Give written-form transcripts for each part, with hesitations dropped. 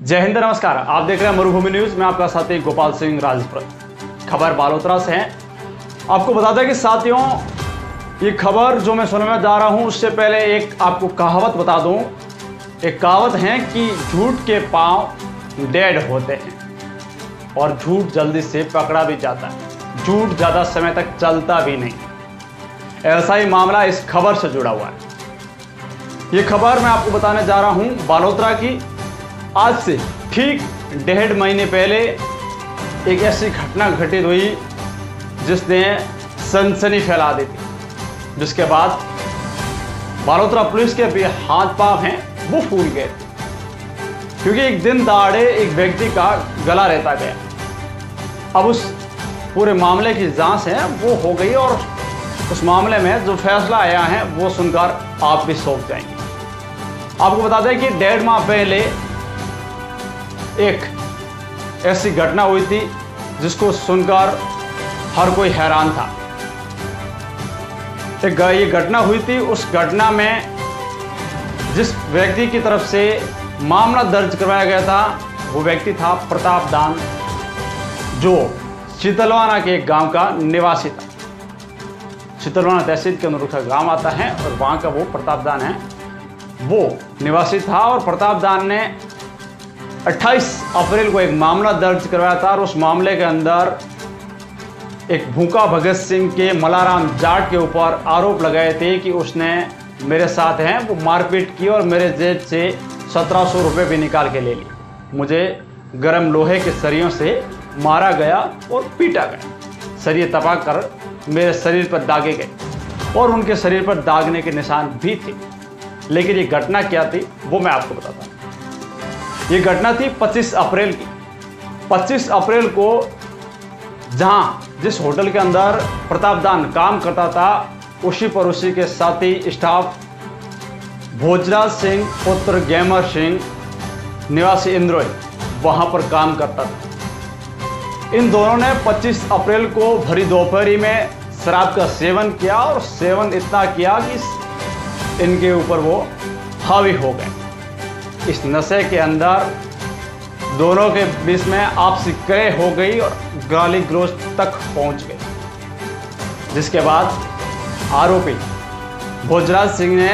जय हिंद, नमस्कार। आप देख रहे हैं मरुभूमि न्यूज में आपका साथी गोपाल सिंह राजपुर। खबर बालोतरा से है। आपको बता दें कि साथियों, ये खबर जो मैं सुनाने जा रहा हूं उससे पहले एक आपको कहावत बता दूं। एक कहावत है कि झूठ के पांव डेड होते हैं और झूठ जल्दी से पकड़ा भी जाता है। झूठ ज्यादा समय तक चलता भी नहीं। ऐसा ही मामला इस खबर से जुड़ा हुआ है। ये खबर मैं आपको बताने जा रहा हूं बालोतरा की। आज से ठीक 1.5 महीने पहले एक ऐसी घटना घटित हुई जिसने सनसनी फैला दी थी, जिसके बाद बालोतरा पुलिस के भी हाथ पांव हैं वो फूल गए थे, क्योंकि एक दिन दहाड़े एक व्यक्ति का गला रेता गया। अब उस पूरे मामले की जांच है वो हो गई और उस मामले में जो फैसला आया है वो सुनकर आप भी चौंक जाएंगे। आपको बता दें कि 1.5 माह पहले एक ऐसी घटना हुई थी जिसको सुनकर हर कोई हैरान था। ये घटना हुई थी, उस घटना में जिस व्यक्ति की तरफ से मामला दर्ज करवाया गया था वो व्यक्ति था प्रताप दान, जो शीतलवाना के एक गांव का निवासी था। शीतलवाना तहसील के अनुरूखा गांव आता है और वहां का वो प्रताप दान है, वो निवासी था। और प्रताप दान ने 28 अप्रैल को एक मामला दर्ज करवाया था और उस मामले के अंदर एक भूखा भगत सिंह के मलाराम जाट के ऊपर आरोप लगाए थे कि उसने मेरे साथ हैं वो मारपीट की और मेरे जेब से 1700 रुपये भी निकाल के ले लिए। मुझे गर्म लोहे के सरियों से मारा गया और पीटा गया। सरिये तपा कर मेरे शरीर पर दागे गए और उनके शरीर पर दागने के निशान भी थे। लेकिन ये घटना क्या थी वो मैं आपको बताता हूँ। ये घटना थी 25 अप्रैल की। 25 अप्रैल को जिस होटल के अंदर प्रताप दान काम करता था उसी पर उसी के साथी स्टाफ भोजराज सिंह पुत्र गैमर सिंह निवासी इंद्रोई वहां पर काम करता था। इन दोनों ने 25 अप्रैल को भरी दोपहरी में शराब का सेवन किया और सेवन इतना किया कि इनके ऊपर वो हावी हो गए। इस नशे के अंदर दोनों के बीच में आपसी क्रय हो गई और गाली गलौज तक पहुंच गई, जिसके बाद आरोपी भोजराज सिंह ने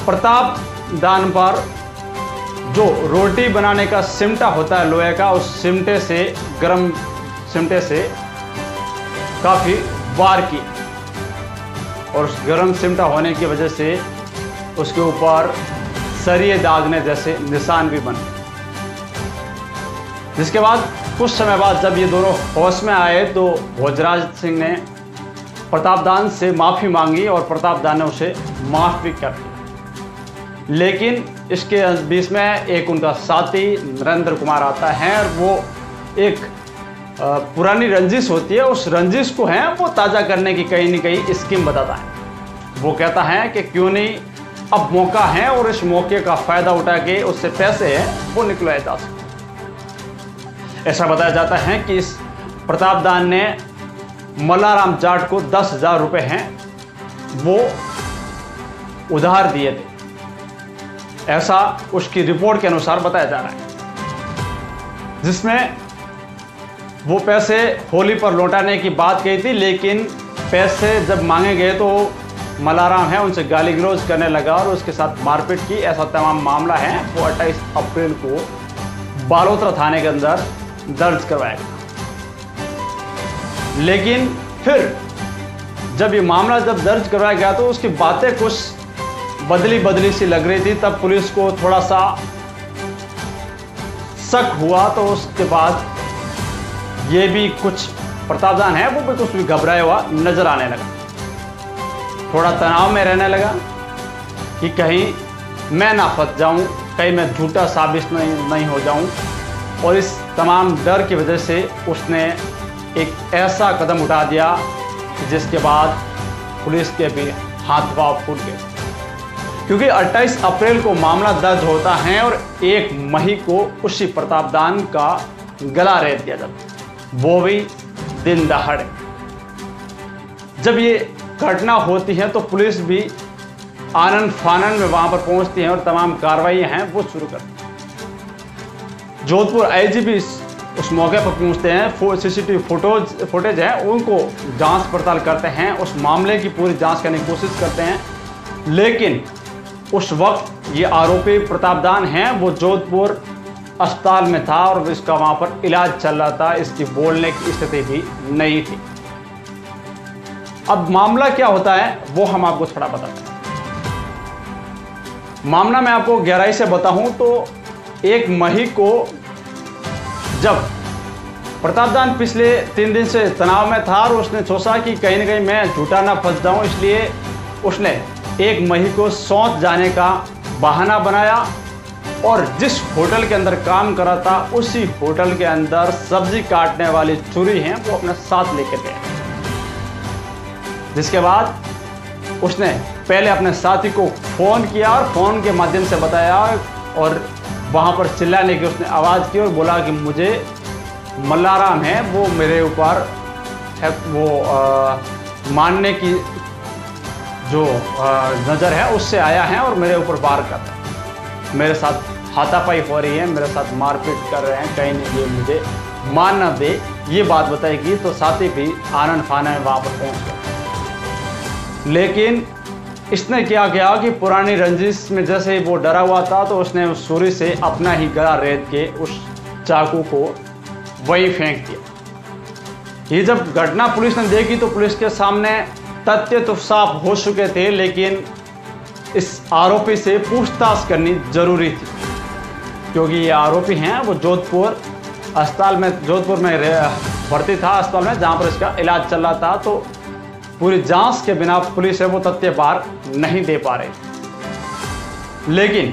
प्रताप दान पर जो रोटी बनाने का सिमटा होता है लोहे का, उस सिमटे से गर्म सिमटे से काफी वार की और उस गर्म सिमटा होने की वजह से उसके ऊपर सरिये दागने जैसे निशान भी बने। जिसके बाद कुछ समय बाद जब ये दोनों होश में आए तो भोजराज सिंह ने प्रताप दान से माफ़ी मांगी और प्रताप दान ने उसे माफ़ भी कर दिया। लेकिन इसके बीच में एक उनका साथी नरेंद्र कुमार आता है और वो एक पुरानी रंजिश होती है, उस रंजिश को है वो ताज़ा करने की कहीं न कहीं स्कीम बताता है। वो कहता है कि क्यों नहीं, अब मौका है और इस मौके का फायदा उठा के उससे पैसे हैं वो निकलवाए जा सकते। ऐसा बताया जाता है कि इस प्रताप दान ने मलाराम जाट को 10,000 रुपये हैं वो उधार दिए थे, ऐसा उसकी रिपोर्ट के अनुसार बताया जा रहा है, जिसमें वो पैसे होली पर लौटाने की बात कही थी। लेकिन पैसे जब मांगे गए तो मलाराम है उनसे गाली गलौज करने लगा और उसके साथ मारपीट की। ऐसा तमाम मामला है वो 28 अप्रैल को बालोतरा थाने के अंदर दर्ज करवाया गया। लेकिन फिर जब ये मामला दर्ज करवाया गया तो उसकी बातें कुछ बदली सी लग रही थी। तब पुलिस को थोड़ा सा शक हुआ तो उसके बाद ये भी कुछ प्रताप दान है वो भी कुछ भी घबराया हुआ नजर आने लगा। थोड़ा तनाव में रहने लगा कि कहीं मैं ना फंस जाऊं, कहीं मैं झूठा साबित नहीं हो जाऊं। और इस तमाम डर की वजह से उसने एक ऐसा कदम उठा दिया जिसके बाद पुलिस के भी हाथ पांव फूट गए, क्योंकि 28 अप्रैल को मामला दर्ज होता है और 1 मई को उसी प्रताप दान का गला रेत दिया जाता है, वो भी दिन दहाड़े। जब ये घटना होती है तो पुलिस भी आनन फानन में वहां पर पहुंचती है और तमाम कार्रवाई हैं वो शुरू करती है। जोधपुर आईजीपी उस मौके पर पहुंचते हैं, सीसीटीवी फुटेज है उनको जांच पड़ताल करते हैं, उस मामले की पूरी जांच करने की कोशिश करते हैं। लेकिन उस वक्त ये आरोपी प्रतापदान है वो जोधपुर अस्पताल में था और इसका वहां पर इलाज चल रहा था, इसकी बोलने की स्थिति भी नहीं थी। अब मामला क्या होता है वो हम आपको थोड़ा बताते हैं। मामला मैं आपको गहराई से बताऊं तो 1 मई को जब प्रतापदान पिछले 3 दिन से तनाव में था और उसने सोचा कि कहीं ना कहीं मैं झूठा ना फंस जाऊं, इसलिए उसने 1 मई को सौंथ जाने का बहाना बनाया और जिस होटल के अंदर काम कर रहा था उसी होटल के अंदर सब्जी काटने वाली छुरी है वो अपने साथ लेकर गया। जिसके बाद उसने पहले अपने साथी को फ़ोन किया और फ़ोन के माध्यम से बताया और वहाँ पर चिल्लाने की उसने आवाज़ की और बोला कि मुझे मल्लाराम है वो मेरे ऊपर है वो मारने की जो नज़र है उससे आया है और मेरे ऊपर वार कर रहा है, मेरे साथ हाथापाई हो रही है, मेरे साथ मारपीट कर रहे हैं, कहीं नहीं ये मुझे मान ना दे, ये बात बताएगी। तो साथी भी आनंद फाना में वहाँ पर पहुँच गया। लेकिन इसने क्या किया कि पुरानी रंजिश में जैसे वो डरा हुआ था तो उसने उस छुरी से अपना ही गला रेत के उस चाकू को वही फेंक दिया। ये जब घटना पुलिस ने देखी तो पुलिस के सामने तथ्य तो साफ हो चुके थे, लेकिन इस आरोपी से पूछताछ करनी जरूरी थी क्योंकि ये आरोपी हैं वो जोधपुर में भर्ती था अस्पताल में जहाँ पर इसका इलाज चल रहा था। तो पूरी जांच के बिना पुलिस है वो तथ्य बाहर नहीं दे पा रही। लेकिन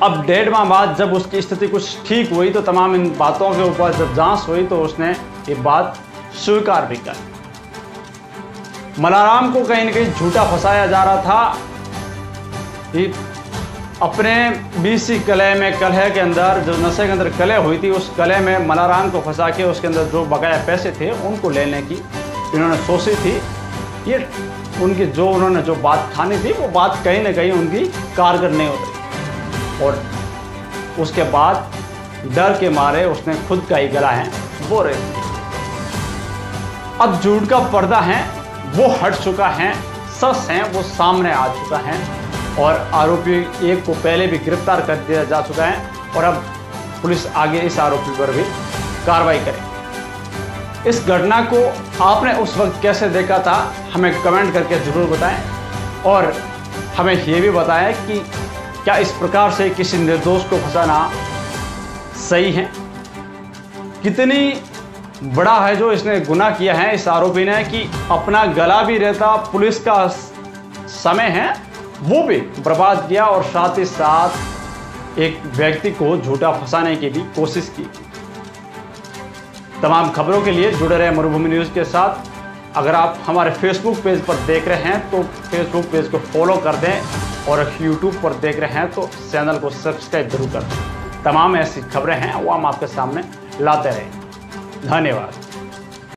अब 1.5 माह बाद जब उसकी स्थिति कुछ ठीक हुई तो तमाम इन बातों के ऊपर जब जांच हुई तो उसने ये बात स्वीकार भी कर। मल्लाराम को कहीं न कहीं झूठा फंसाया जा रहा था कि अपने बीसी कलह के अंदर जो नशे के अंदर कलह हुई थी उस कलह में मल्लाराम को फंसा के उसके अंदर जो बकाया पैसे थे उनको लेने की इन्होंने सोची थी। ये उनकी जो उन्होंने जो बात ठानी थी वो बात कहीं ना कहीं उनकी कारगर नहीं उतरी और उसके बाद डर के मारे उसने खुद का ही गला है वो रेत दिया। अब झूठ का पर्दा है वो हट चुका है, सच है वो सामने आ चुका है और आरोपी एक को पहले भी गिरफ्तार कर दिया जा चुका है और अब पुलिस आगे इस आरोपी पर भी कार्रवाई करे। इस घटना को आपने उस वक्त कैसे देखा था हमें कमेंट करके ज़रूर बताएं और हमें ये भी बताएं कि क्या इस प्रकार से किसी निर्दोष को फंसाना सही है। कितनी बड़ा है जो इसने गुनाह किया है इस आरोपी ने कि अपना गला भी रहता, पुलिस का समय है वो भी बर्बाद किया और साथ ही साथ एक व्यक्ति को झूठा फंसाने की भी कोशिश की। तमाम खबरों के लिए जुड़े रहे मरुभूमि न्यूज़ के साथ। अगर आप हमारे फेसबुक पेज पर देख रहे हैं तो फेसबुक पेज को फॉलो कर दें और यूट्यूब पर देख रहे हैं तो चैनल को सब्सक्राइब जरूर कर दें। तमाम ऐसी खबरें हैं वो हम आपके सामने लाते रहें। धन्यवाद।